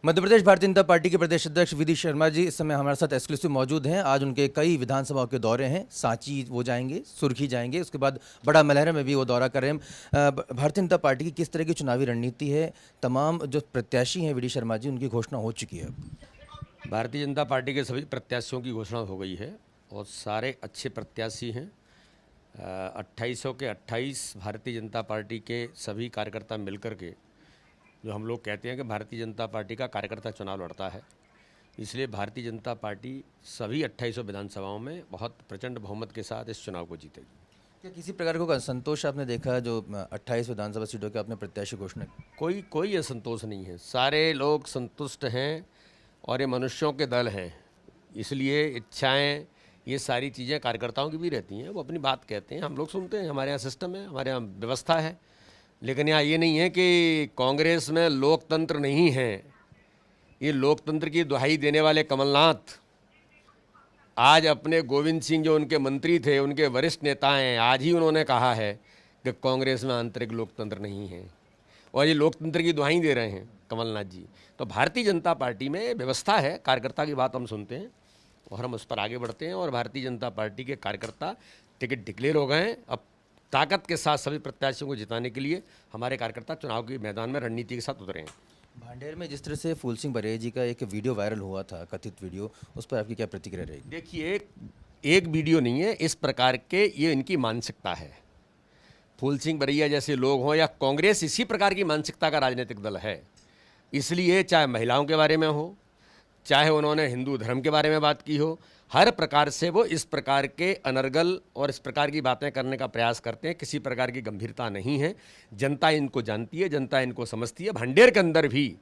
Madhya Pradesh Bharatiya Janata party के प्रदेश अध्यक्ष we D Sharma ji इस समय हमारे साथ एक्सक्लूसिव मौजूद हैं। आज उनके कई विधानसभाओं के दौरे हैं। सांची वो जाएंगे, सुर्खी जाएंगे, उसके बाद बड़ा मलहरा में भी वो दौरा कर रहे हैं। भारतीय जनता पार्टी की किस तरह की चुनावी रणनीति है? तमाम जो प्रत्याशी हैं वी डी शर्मा जी, उनकी घोषणा हो चुकी है। भारतीय जनता पार्टी के सभी प्रत्याशियों की घोषणा हो गई है और सारे अच्छे प्रत्याशी हैं। 2800 के 28 भारतीय जनता पार्टी के सभी कार्यकर्ता मिलकर के जो हम लोग कहते हैं कि भारतीय जनता पार्टी का कार्यकर्ता चुनाव लड़ता है, इसलिए भारतीय जनता पार्टी सभी 2800 विधानसभाओं में बहुत प्रचंड बहुमत के साथ इस चुनाव को जीतेगी। क्या किसी प्रकार का असंतोष आपने देखा जो 28 विधानसभा सीटों के आपने प्रत्याशी घोषणा की? कोई असंतोष नहीं है, सारे लोग संतुष्ट हैं और ये मनुष्यों के दल हैं, इसलिए इच्छाएं ये सारी चीज़ें कार्यकर्ताओं की भी रहती हैं। वो अपनी बात कहते हैं, हम लोग सुनते हैं, हमारे यहाँ सिस्टम है, हमारे यहाँ व्यवस्था है। लेकिन यहाँ ये नहीं है कि कांग्रेस में लोकतंत्र नहीं है। ये लोकतंत्र की दुहाई देने वाले कमलनाथ आज अपने गोविंद सिंह जो उनके मंत्री थे, उनके वरिष्ठ नेता हैं, आज ही उन्होंने कहा है कि कांग्रेस में आंतरिक लोकतंत्र नहीं है और ये लोकतंत्र की दुहाई दे रहे हैं कमलनाथ जी। तो भारतीय जनता पार्टी में व्यवस्था है, कार्यकर्ता की बात हम सुनते हैं और हम उस पर आगे बढ़ते हैं। और भारतीय जनता पार्टी के कार्यकर्ता टिकट डिक्लेयर हो गए हैं। अब ताकत के साथ सभी प्रत्याशियों को जिताने के लिए हमारे कार्यकर्ता चुनाव के मैदान में रणनीति के साथ उतरे हैं। भांडेर में जिस तरह से फूल सिंह बरेजी जी का एक वीडियो वायरल हुआ था, कथित वीडियो, उस पर आपकी क्या प्रतिक्रिया रहेगी? देखिए, एक वीडियो नहीं है, इस प्रकार के ये इनकी मानसिकता है। फूल सिंह बरैया जैसे लोग हों या कांग्रेस इसी प्रकार की मानसिकता का राजनीतिक दल है, इसलिए चाहे महिलाओं के बारे में हो, चाहे उन्होंने हिंदू धर्म के बारे में बात की हो, हर प्रकार से वो इस प्रकार के अनर्गल और इस प्रकार की बातें करने का प्रयास करते हैं। किसी प्रकार की गंभीरता नहीं है, जनता इनको जानती है, जनता इनको समझती है। भांडेर के अंदर भी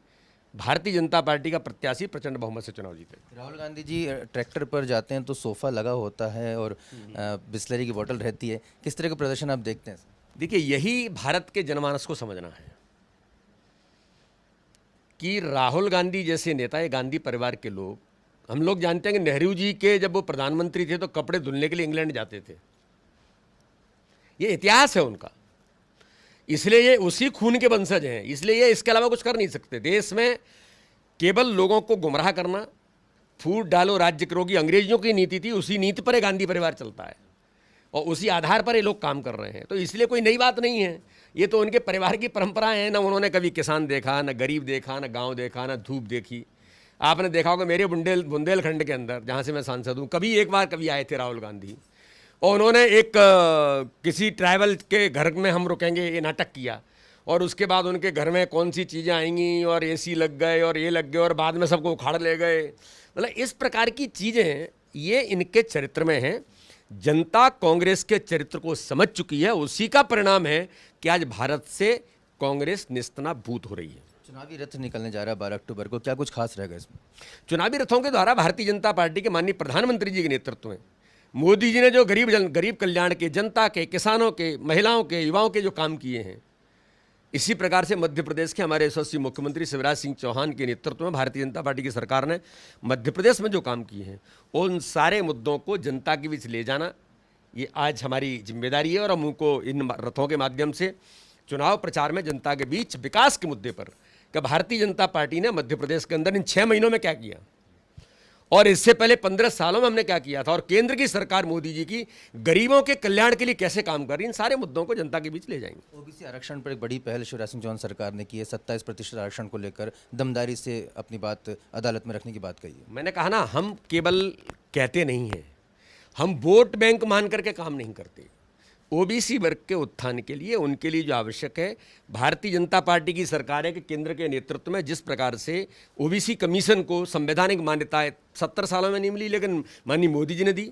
भारतीय जनता पार्टी का प्रत्याशी प्रचंड बहुमत से चुनाव जीते। राहुल गांधी जी ट्रैक्टर पर जाते हैं तो सोफा लगा होता है और बिस्लरी की बोतल रहती है, किस तरह का प्रदर्शन आप देखते हैं? देखिए, यही भारत के जनमानस को समझना है कि राहुल गांधी जैसे नेता, ये गांधी परिवार के लोग, हम लोग जानते हैं कि नेहरू जी के जब वो प्रधानमंत्री थे तो कपड़े धुलने के लिए इंग्लैंड जाते थे। ये इतिहास है उनका, इसलिए ये उसी खून के वंशज हैं, इसलिए ये इसके अलावा कुछ कर नहीं सकते। देश में केवल लोगों को गुमराह करना, फूट डालो राज्य करोगी, अंग्रेजों की नीति थी, उसी नीति पर ये गांधी परिवार चलता है और उसी आधार पर ये लोग काम कर रहे हैं। तो इसलिए कोई नई बात नहीं है, ये तो उनके परिवार की परंपराएं हैं। ना उन्होंने कभी किसान देखा, ना गरीब देखा, ना गांव देखा, ना धूप देखी। आपने देखा होगा मेरे बुंदेलखंड के अंदर, जहाँ से मैं सांसद हूँ, कभी आए थे राहुल गांधी और उन्होंने एक किसी ट्राइबल के घर में हम रुकेंगे ये नाटक किया और उसके बाद उनके घर में कौन सी चीज़ें आएंगी और एसी लग गए और ये लग गए और बाद में सबको उखाड़ ले गए। मतलब इस प्रकार की चीज़ें ये इनके चरित्र में हैं। जनता कांग्रेस के चरित्र को समझ चुकी है, उसी का परिणाम है कि आज भारत से कांग्रेस निस्तना-भूत हो रही है। चुनावी रथ निकलने जा रहा है 12 अक्टूबर को, क्या कुछ खास रहेगा इसमें? चुनावी रथों के द्वारा भारतीय जनता पार्टी के माननीय प्रधानमंत्री जी के नेतृत्व में मोदी जी ने जो गरीब कल्याण के, जनता के, किसानों के, महिलाओं के, युवाओं के जो काम किए हैं, इसी प्रकार से मध्य प्रदेश के हमारे यशस्वी मुख्यमंत्री शिवराज सिंह चौहान के नेतृत्व में भारतीय जनता पार्टी की सरकार ने मध्य प्रदेश में जो काम किए हैं, उन सारे मुद्दों को जनता के बीच ले जाना, ये आज हमारी जिम्मेदारी है। और हम उनको इन रथों के माध्यम से चुनाव प्रचार में जनता के बीच विकास के मुद्दे पर कि भारतीय जनता पार्टी ने मध्य प्रदेश के अंदर इन 6 महीनों में क्या किया और इससे पहले 15 सालों में हमने क्या किया था, और केंद्र की सरकार मोदी जी की गरीबों के कल्याण के लिए कैसे काम कर रही है, इन सारे मुद्दों को जनता के बीच ले जाएंगे। ओबीसी आरक्षण पर एक बड़ी पहल शिवराज सिंह चौहान सरकार ने की है। 27% आरक्षण को लेकर दमदारी से अपनी बात अदालत में रखने की बात कही है। मैंने कहा ना, हम केवल कहते नहीं हैं, हम वोट बैंक मान करके काम नहीं करते। ओबीसी वर्ग के उत्थान के लिए, उनके लिए जो आवश्यक है, भारतीय जनता पार्टी की सरकार है कि केंद्र के नेतृत्व में जिस प्रकार से ओबीसी कमीशन को संवैधानिक मान्यता 70 सालों में नहीं मिली, लेकिन माननीय मोदी जी ने दी।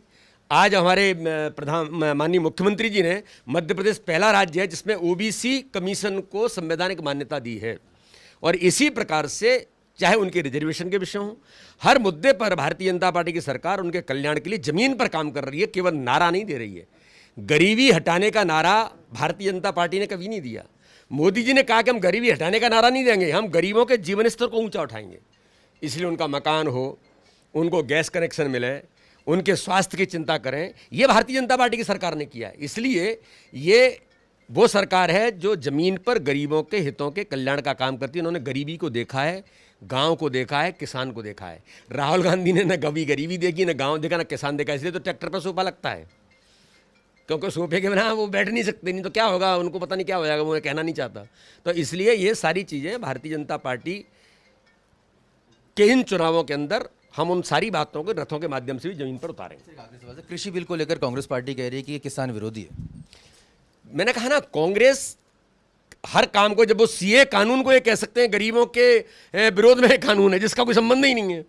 आज हमारे माननीय मुख्यमंत्री जी ने, मध्य प्रदेश पहला राज्य है जिसमें ओबीसी कमीशन को संवैधानिक मान्यता दी है। और इसी प्रकार से चाहे उनके रिजर्वेशन के विषय हों, हर मुद्दे पर भारतीय जनता पार्टी की सरकार उनके कल्याण के लिए जमीन पर काम कर रही है, केवल नारा नहीं दे रही है। गरीबी हटाने का नारा भारतीय जनता पार्टी ने कभी नहीं दिया। मोदी जी ने कहा कि हम गरीबी हटाने का नारा नहीं देंगे, हम गरीबों के जीवन स्तर को ऊंचा उठाएंगे। इसलिए उनका मकान हो, उनको गैस कनेक्शन मिले, उनके स्वास्थ्य की चिंता करें, ये भारतीय जनता पार्टी की सरकार ने किया है। इसलिए ये वो सरकार है जो ज़मीन पर गरीबों के हितों के कल्याण का काम करती है। उन्होंने गरीबी को देखा है, गांव को देखा है, किसान को देखा है। राहुल गांधी ने न कभी गरीबी देखी, न गांव देखा, न किसान देखा, इसलिए तो ट्रैक्टर पर सोफा लगता है, क्योंकि सोफे के बिना वो बैठ नहीं सकते, नहीं तो क्या होगा, उनको पता नहीं क्या हो जाएगा, वो कहना नहीं चाहता। तो इसलिए ये सारी चीज़ें भारतीय जनता पार्टी के इन चुनावों के अंदर हम उन सारी बातों को रथों के माध्यम से भी जमीन पर उतारेंगे। एक आखिरी सवाल है, कृषि बिल को लेकर कांग्रेस पार्टी कह रही है कि ये किसान विरोधी है। मैंने कहा ना, कांग्रेस हर काम को, जब वो सीए कानून को ये कह सकते हैं गरीबों के विरोध में कानून है जिसका कोई संबंध ही नहीं है।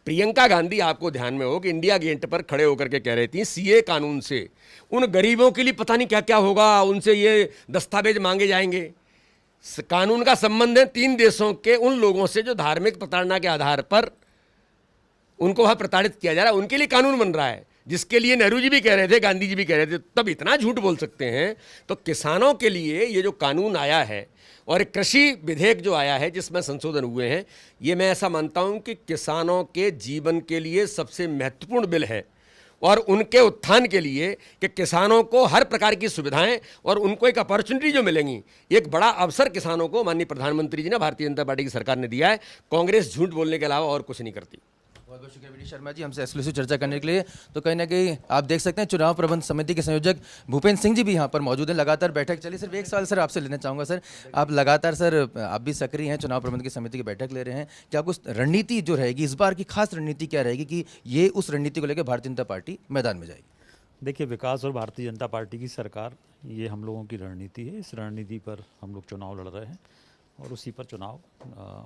प्रियंका गांधी, आपको ध्यान में हो कि इंडिया गेट पर खड़े होकर के कह रही थी सीए कानून से उन गरीबों के लिए पता नहीं क्या क्या होगा, उनसे ये दस्तावेज मांगे जाएंगे। कानून का संबंध है 3 देशों के उन लोगों से जो धार्मिक प्रताड़ना के आधार पर उनको वहाँ प्रताड़ित किया जा रहा है, उनके लिए कानून बन रहा है, जिसके लिए नेहरू जी भी कह रहे थे, गांधी जी भी कह रहे थे। तब इतना झूठ बोल सकते हैं। तो किसानों के लिए ये जो कानून आया है और एक कृषि विधेयक जो आया है जिसमें संशोधन हुए हैं, ये मैं ऐसा मानता हूं कि किसानों के जीवन के लिए सबसे महत्वपूर्ण बिल है और उनके उत्थान के लिए कि किसानों को हर प्रकार की सुविधाएं और उनको एक अपॉर्चुनिटी जो मिलेंगी, एक बड़ा अवसर किसानों को माननीय प्रधानमंत्री जी ने, भारतीय जनता पार्टी की सरकार ने दिया है। कांग्रेस झूठ बोलने के अलावा और कुछ नहीं करती। बहुत बहुत शुक्रिया वी.डी. शर्मा जी हमसे एक्सक्लूसिव चर्चा करने के लिए। तो कहीं ना कहीं आप देख सकते हैं चुनाव प्रबंध समिति के संयोजक भूपेंद्र सिंह जी भी यहाँ पर मौजूद हैं, लगातार बैठक चली। सिर्फ एक सवाल सर आपसे लेना चाहूँगा सर, आप लगातार सर आप भी सक्रिय हैं, चुनाव प्रबंध की समिति की बैठक ले रहे हैं, क्या कुछ रणनीति जो रहेगी इस बार की खास रणनीति क्या रहेगी कि ये उस रणनीति को लेकर भारतीय जनता पार्टी मैदान में जाएगी? देखिए, विकास और भारतीय जनता पार्टी की सरकार, ये हम लोगों की रणनीति है। इस रणनीति पर हम लोग चुनाव लड़ रहे हैं और उसी पर चुनाव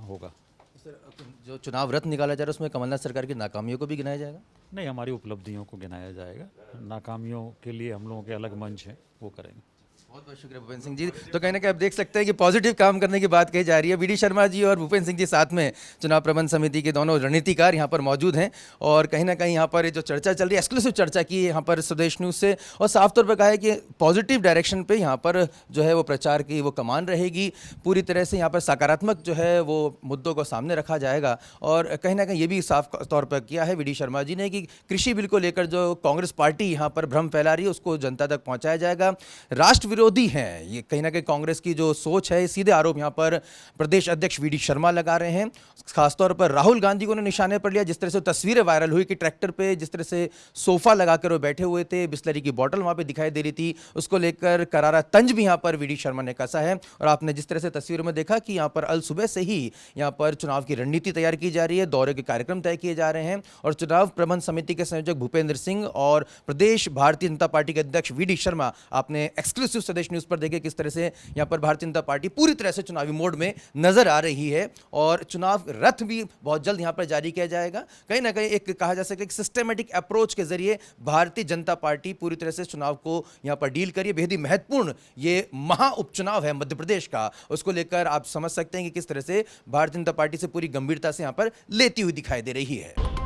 होगा। सर जो चुनाव रथ निकाला जा रहा है उसमें कमलनाथ सरकार की नाकामियों को भी गिनाया जाएगा? नहीं, हमारी उपलब्धियों को गिनाया जाएगा। नाकामियों के लिए हम लोगों के अलग मंच हैं, वो करेंगे। बहुत बहुत शुक्रिया भूपेंद्र सिंह जी। तो कहीं ना कहीं आप देख सकते हैं कि पॉजिटिव काम करने की बात कही जा रही है। वी.डी. शर्मा जी और भूपेंद्र सिंह जी साथ में चुनाव प्रबंध समिति के दोनों रणनीतिकार यहाँ पर मौजूद हैं और कहीं ना कहीं यहाँ पर जो चर्चा चल रही है, एक्सक्लूसिव चर्चा की है यहाँ पर स्वदेश न्यूज़ से, और साफ तौर पर कहा है कि पॉजिटिव डायरेक्शन पे यहाँ पर जो है वो प्रचार की वो कमान रहेगी। पूरी तरह से यहाँ पर सकारात्मक जो है वो मुद्दों को सामने रखा जाएगा। और कहीं ना कहीं ये भी साफ तौर पर किया है वी.डी. शर्मा जी ने कि कृषि बिल को लेकर जो कांग्रेस पार्टी यहाँ पर भ्रम फैला रही है उसको जनता तक पहुँचाया जाएगा। राष्ट्र विरोधी हैं ये, कहीं ना कहीं कांग्रेस की जो सोच है, सीधे आरोप यहाँ पर प्रदेश अध्यक्ष वी.डी. शर्मा लगा रहे हैं। खासतौर पर राहुल गांधी को उन्होंने निशाने पर लिया। जिस तरह से तस्वीरें वायरल हुई कि ट्रैक्टर पे जिस तरह से सोफा लगाकर वो बैठे हुए थे, बिस्लरी की बोतल वहां पे दिखाई दे रही थी, उसको लेकर करारा तंज भी यहाँ पर वी.डी. शर्मा ने कसा है। और आपने जिस तरह से तस्वीरों में देखा कि यहाँ पर अल सुबह से ही यहाँ पर चुनाव की रणनीति तैयार की जा रही है, दौरे के कार्यक्रम तय किए जा रहे हैं और चुनाव प्रबंध समिति के संयोजक भूपेंद्र सिंह और प्रदेश भारतीय जनता पार्टी के अध्यक्ष वी.डी. शर्मा, आपने एक्सक्लूसिव स्वदेश न्यूज़ पर देखे किस तरह से यहाँ पर भारतीय जनता पार्टी पूरी तरह से चुनावी मोड में नजर आ रही है और चुनाव रथ भी बहुत जल्द यहाँ पर जारी किया जाएगा। कहीं ना कहीं एक कहा जा सकता है कि सिस्टमेटिक अप्रोच के जरिए भारतीय जनता पार्टी पूरी तरह से चुनाव को यहाँ पर डील करिए। बेहद ही महत्वपूर्ण ये महा उपचुनाव है मध्य प्रदेश का, उसको लेकर आप समझ सकते हैं कि किस तरह से भारतीय जनता पार्टी से पूरी गंभीरता से यहाँ पर लेती हुई दिखाई दे रही है।